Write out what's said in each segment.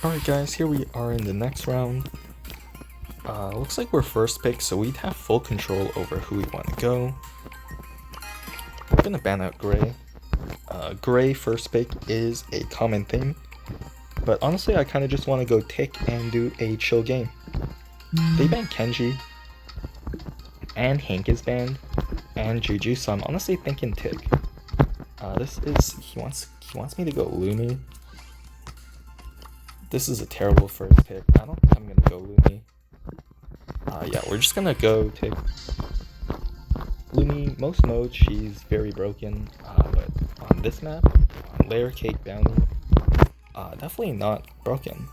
Alright guys, here we are in the next round. Looks like we're first pick, so we'd have full control over who we want to go. We're gonna ban out Gray. Gray first pick is a common thing, but honestly I kind of just want to go Tick and do a chill game. They banned Kenji, and Hank is banned, and Juju, so I'm honestly thinking Tick. He wants me to go Lumi. This is a terrible first pick. I don't think I'm gonna go Lumi. Yeah, we're just gonna go Tick. Lumi, most modes, she's very broken, but on this map, on Layer Cake Bounty, definitely not broken.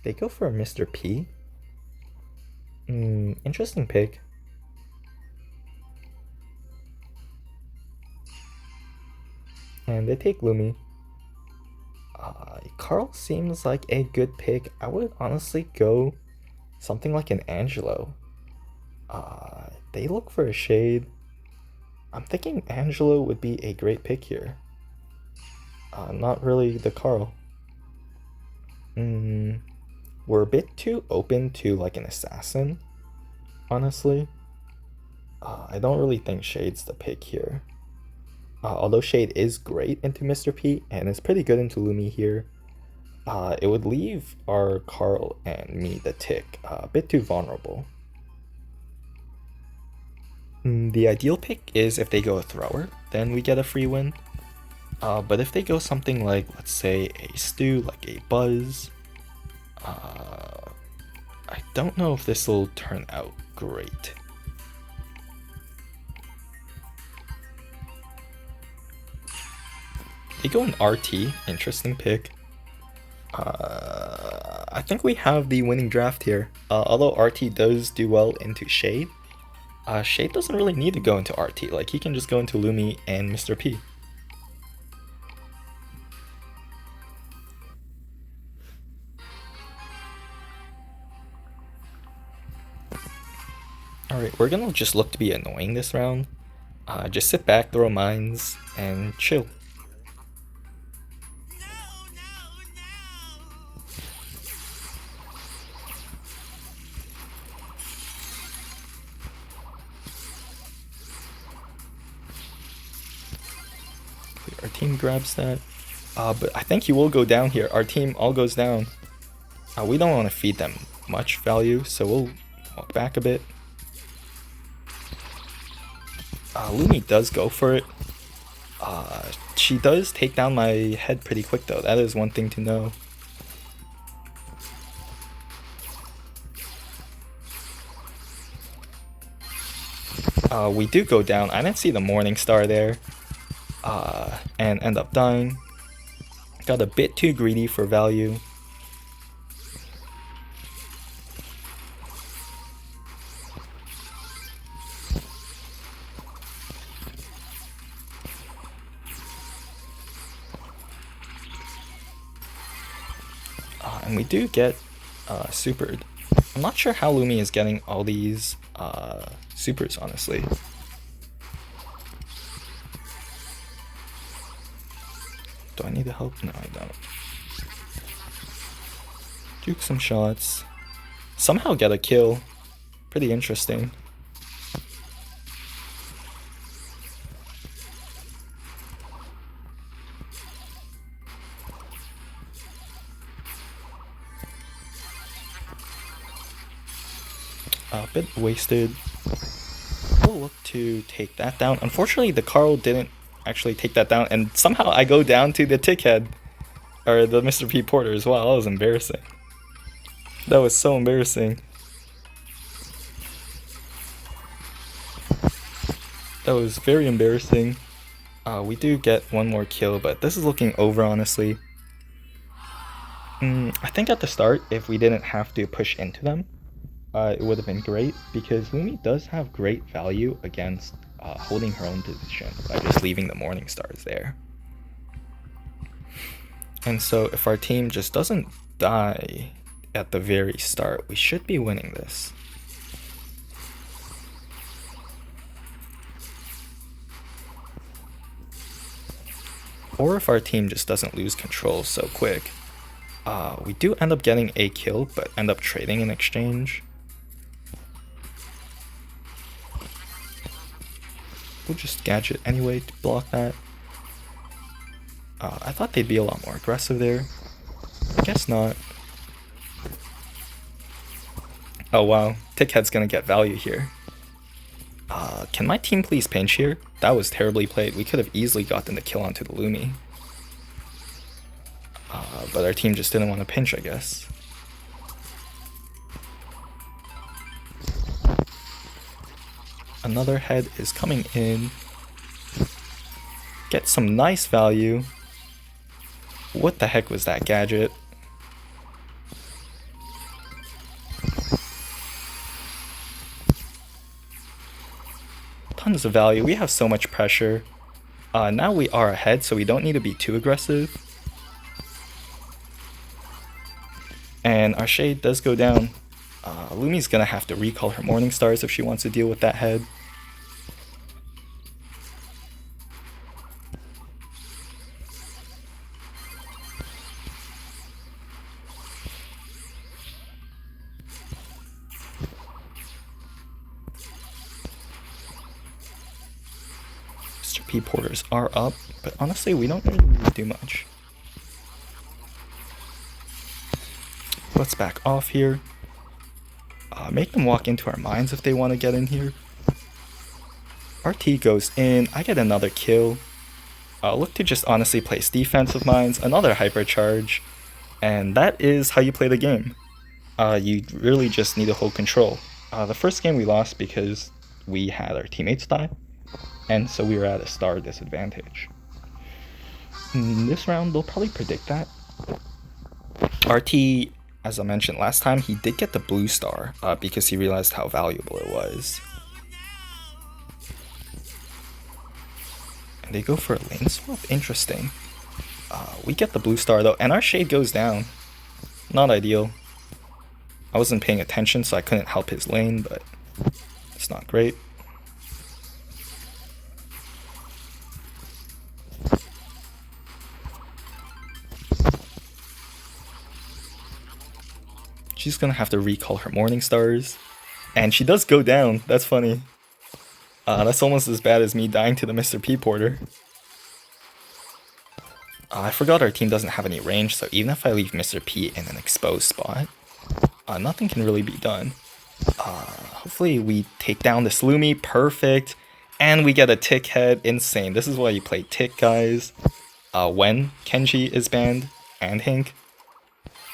They go for Mr. P. Interesting pick. And they take Lumi. Carl seems like a good pick. I would honestly go something like an Angelo. They look for a Shade. I'm thinking Angelo would be a great pick here. Not really the Carl. We're a bit too open to like an assassin, honestly. I don't really think Shade's the pick here. Although Shade is great into Mr. P and is pretty good into Lumi here, it would leave our Carl and me, the Tick, a bit too vulnerable. The ideal pick is if they go a Thrower, then we get a free win. But if they go something like, let's say, a Stu, like a Buzz, I don't know if this will turn out great. They go an RT, interesting pick. I think we have the winning draft here. Although RT does do well into Shade, Shade doesn't really need to go into RT, like he can just go into Lumi and Mr. P. Alright, we're gonna just look to be annoying this round. Just sit back, throw mines, and chill. Our team grabs that. But I think he will go down here. Our team all goes down. We don't want to feed them much value, so we'll walk back a bit. Lumi does go for it. She does take down my head pretty quick though. That is one thing to know. We do go down. I didn't see the Morning Star there. And end up dying. Got a bit too greedy for value. And we do get supered. I'm not sure how Lumi is getting all these supers, honestly. Do I need the help? No, I don't. Juke some shots. Somehow get a kill. Pretty interesting. A bit wasted. We'll look to take that down. Unfortunately, the Carl didn't actually take that down, and somehow I go down to the Tickhead, or the Mr. P Porter as well. That was embarrassing. That was so embarrassing. That was very embarrassing. We do get one more kill, but this is looking over, honestly. I think at the start, if we didn't have to push into them, it would have been great, because Lumi does have great value against holding her own position by just leaving the Morning Stars there. And so if our team just doesn't die at the very start, we should be winning this. Or if our team just doesn't lose control so quick. We do end up getting a kill, but end up trading in exchange. We'll just gadget anyway to block that. I thought they'd be a lot more aggressive there. I guess not. Oh wow, Tickhead's gonna get value here. Can my team please pinch here? That was terribly played. We could have easily gotten the kill onto the Lumi. But our team just didn't want to pinch, I guess. Another head is coming in. Get some nice value. What the heck was that gadget? Tons of value. We have so much pressure. Now we are ahead, so we don't need to be too aggressive. And our shade does go down. Lumi's gonna have to recall her Morning Stars if she wants to deal with that head. Mr. P porters are up, but honestly we don't really need to do much. Let's back off here. Make them walk into our mines if they want to get in here. RT goes in. I get another kill. Look to just honestly place defensive mines. Another hypercharge. And that is how you play the game. You really just need to hold control. The first game we lost because we had our teammates die. And so we were at a star disadvantage. In this round, they'll probably predict that. RT, as I mentioned last time, he did get the blue star because he realized how valuable it was. And they go for a lane swap? Interesting. We get the blue star though, and our shade goes down. Not ideal. I wasn't paying attention, so I couldn't help his lane, but it's not great. She's gonna have to recall her Morning Stars. And she does go down. That's funny. That's almost as bad as me dying to the Mr. P porter. I forgot our team doesn't have any range, so even if I leave Mr. P in an exposed spot, nothing can really be done. Hopefully we take down this Lumi. Perfect. And we get a Tick head. Insane. This is why you play Tick, guys. When Kenji is banned and Hink.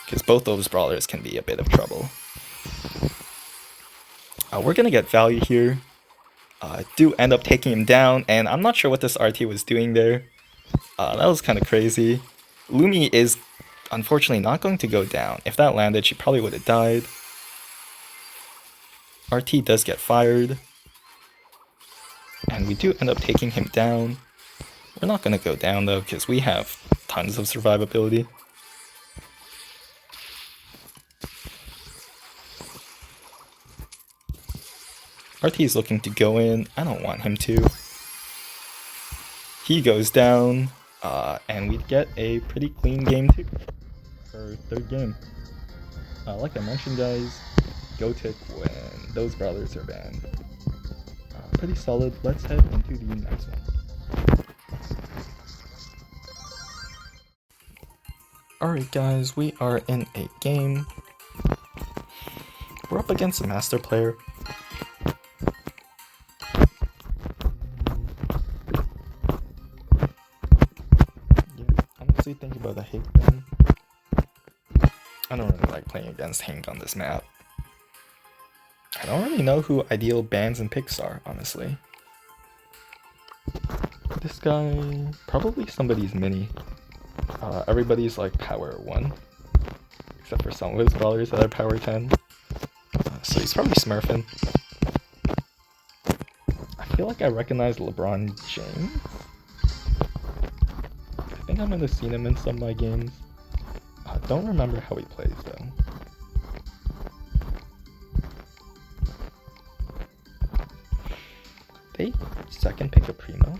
Because both those brawlers can be a bit of trouble. We're going to get value here. Do end up taking him down, and I'm not sure what this RT was doing there. That was kind of crazy. Lumi is unfortunately not going to go down. If that landed, she probably would have died. RT does get fired. And we do end up taking him down. We're not going to go down though, because we have tons of survivability. RT is looking to go in. I don't want him to. He goes down, and we get a pretty clean game too. Our third game. Like I mentioned, guys, go Tick when those brawlers are banned. Pretty solid. Let's head into the next one. Alright guys, we are in a game. We're up against a master player. Think about the Hink then. I don't really like playing against Hink on this map. I don't really know who ideal bans and picks are, honestly. This guy, probably somebody's mini. Everybody's like power 1. Except for some of his brawlers that are power 10. So he's probably smurfing. I feel like I recognize LeBron James. I think I might have seen him in some of my games. I don't remember how he plays though. take second pick a Primo.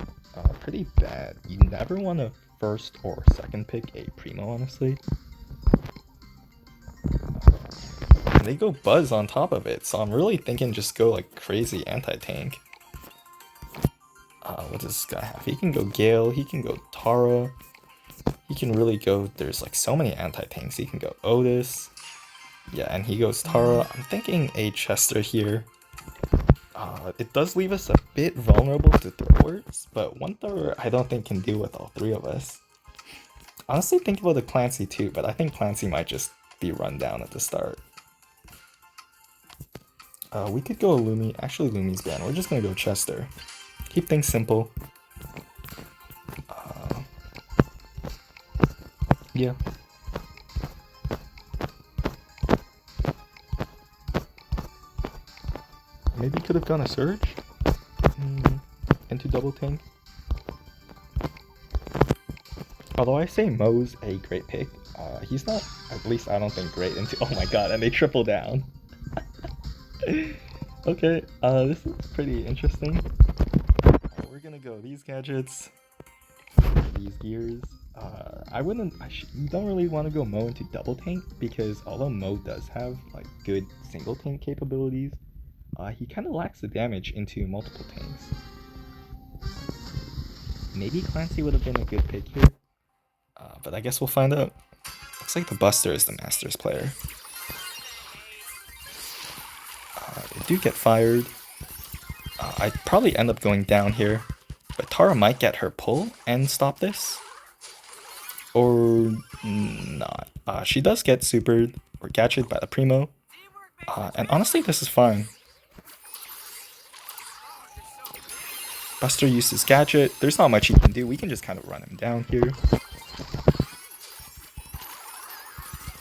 Pretty bad. You never want to first or second pick a Primo, honestly. And they go Buzz on top of it, so I'm really thinking just go like crazy anti-tank. What does this guy have? He can go Gale, he can go Tara, he can really go, there's like so many anti-tanks. He can go Otis, yeah, and he goes Tara. I'm thinking a Chester here. It does leave us a bit vulnerable to throwers, but one thrower I don't think can deal with all three of us. Honestly think about the Clancy too, but I think Clancy might just be run down at the start. We could go Lumi. Actually, Lumi's banned. We're just gonna go Chester. Keep things simple. Yeah. Maybe could have gone a Surge into double tank. Although I say Mo's a great pick, he's not, at least I don't think, great into. Oh my god, and they triple down. Okay, this is pretty interesting. We're gonna go these gadgets, these gears. You don't really want to go Mo into double tank because although Mo does have like good single tank capabilities, he kind of lacks the damage into multiple tanks. Maybe Clancy would have been a good pick here, but I guess we'll find out. Looks like the Buster is the Masters player. They do get fired. I'd probably end up going down here, but Tara might get her pull and stop this. Or not. She does get supered or gadgeted by the Primo. And honestly, this is fine. Buster uses gadget. There's not much he can do. We can just kind of run him down here.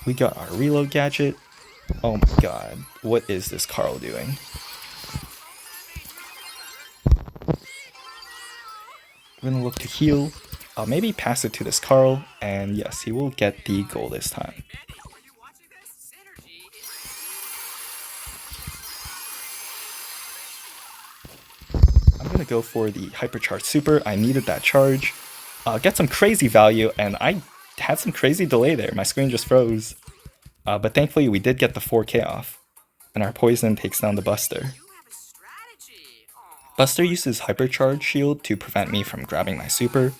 We got our reload gadget. Oh my god. What is this Carl doing? We're gonna look to heal. Maybe pass it to this Carl, and yes, he will get the goal this time. I'm gonna go for the Hypercharge Super. I needed that charge. Get some crazy value, and I had some crazy delay there. My screen just froze. But thankfully, we did get the 4K off, and our Poison takes down the Buster. Buster uses Hypercharge Shield to prevent me from grabbing my Super.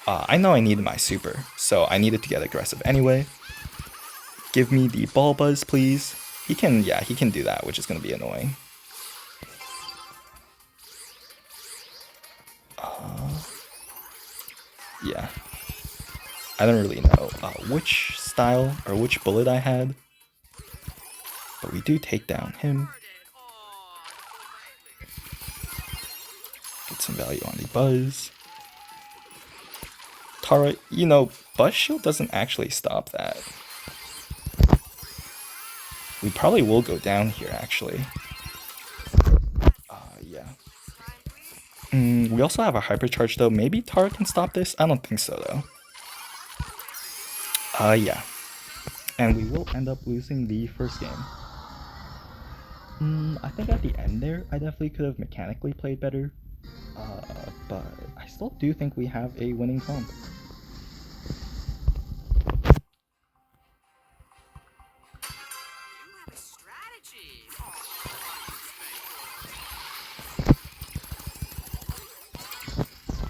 I know I needed my Super, so I needed to get aggressive anyway. Give me the Ball Buzz, please. He can do that, which is going to be annoying. Yeah. I don't really know which style or which bullet I had, but we do take down him. Get some value on the Buzz. Tara, Buzz Shield doesn't actually stop that. We probably will go down here, actually. Yeah. We also have a Hypercharge, though. Maybe Tara can stop this? I don't think so, though. Yeah. And we will end up losing the first game. I think at the end there, I definitely could have mechanically played better. But I still do think we have a winning comp.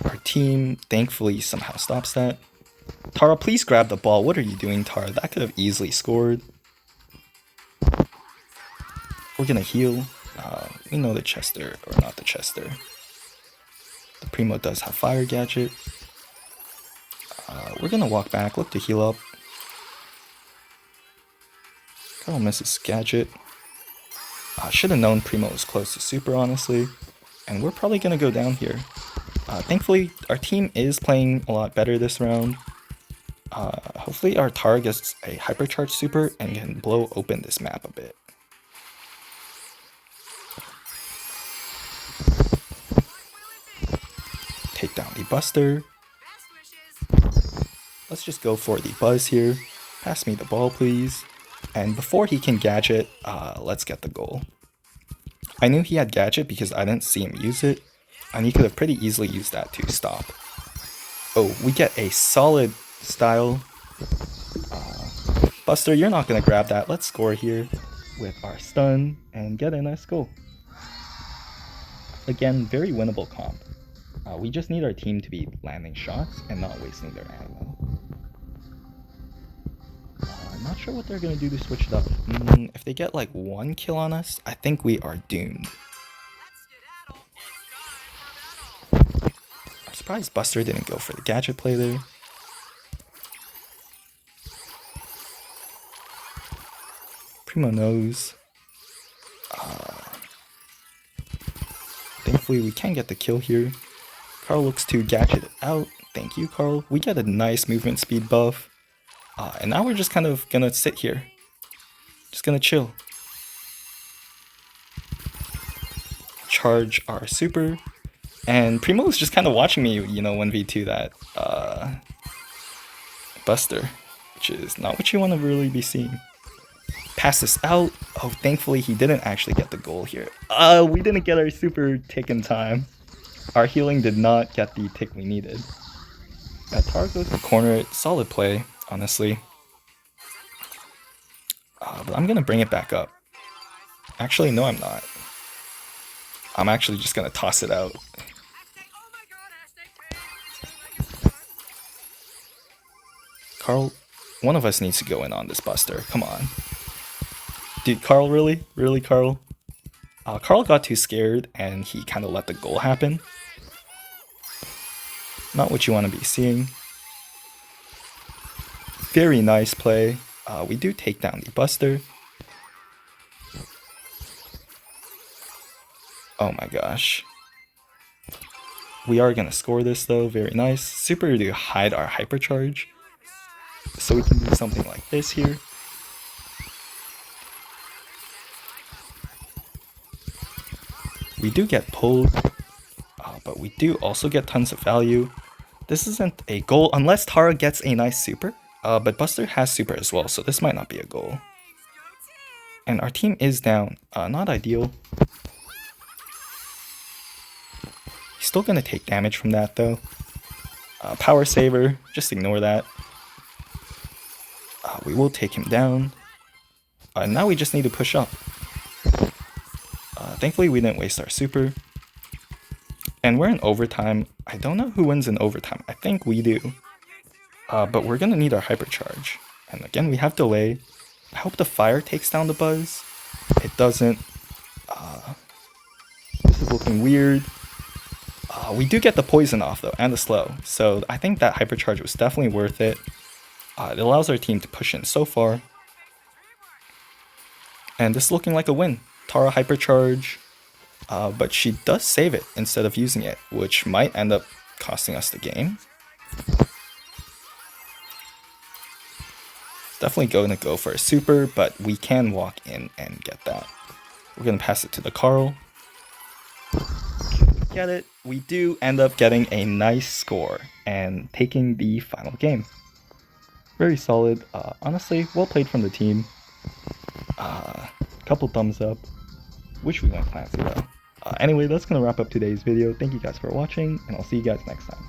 Our team thankfully somehow stops that. Tara, please grab the ball. What are you doing, Tara? That could have easily scored. We're gonna heal. We know the Chester, or not the Chester. The Primo does have Fire Gadget. We're gonna walk back, look to heal up. Carl misses Gadget. Should have known Primo was close to Super, honestly. And we're probably gonna go down here. Thankfully, our team is playing a lot better this round. Hopefully our Tara gets a Hypercharge Super and can blow open this map a bit. Take down the Buster. Let's just go for the Buzz here. Pass me the ball, please. And before he can Gadget, let's get the goal. I knew he had Gadget because I didn't see him use it. And you could have pretty easily used that to stop. Oh, we get a solid style. Buster, you're not going to grab that. Let's score here with our stun and get a nice goal. Again, very winnable comp. We just need our team to be landing shots and not wasting their ammo. I'm not sure what they're going to do to switch it up. If they get like 1 kill on us, I think we are doomed. I'm surprised Buster didn't go for the gadget play there. Primo knows. Thankfully we can get the kill here. Carl looks to gadget it out. Thank you, Carl. We get a nice movement speed buff. And now we're just kind of gonna sit here. Just gonna chill. Charge our super. And Primo is just kind of watching me, 1v2 that Buster. Which is not what you want to really be seeing. Pass this out. Oh, thankfully he didn't actually get the goal here. We didn't get our super tick in time. Our healing did not get the tick we needed. Tara goes to corner it. Solid play, honestly. But I'm going to bring it back up. Actually, no I'm not. I'm actually just going to toss it out. Carl, one of us needs to go in on this Buster. Come on. Dude, Carl, really? Really, Carl? Carl got too scared and he kind of let the goal happen. Not what you want to be seeing. Very nice play. We do take down the Buster. Oh my gosh. We are going to score this though. Very nice. Super to hide our hypercharge. So we can do something like this here. We do get pulled, but we do also get tons of value. This isn't a goal unless Tara gets a nice super, but Buster has super as well, so this might not be a goal. And our team is down. Not ideal. He's still going to take damage from that though. Power saver, just ignore that. We will take him down. Now we just need to push up. Thankfully we didn't waste our super. And we're in overtime. I don't know who wins in overtime. I think we do. But we're going to need our hypercharge. And again, we have delay. I hope the fire takes down the Buzz. It doesn't. This is looking weird. We do get the poison off though, and the slow. So I think that hypercharge was definitely worth it. It allows our team to push in so far. And this is looking like a win. Tara hypercharge. But she does save it instead of using it, which might end up costing us the game. Definitely going to go for a super, but we can walk in and get that. We're going to pass it to the Carl. Get it? We do end up getting a nice score and taking the final game. Very solid. Honestly, well played from the team. Couple thumbs up. Wish we went Clancy though. Anyway, that's going to wrap up today's video. Thank you guys for watching, and I'll see you guys next time.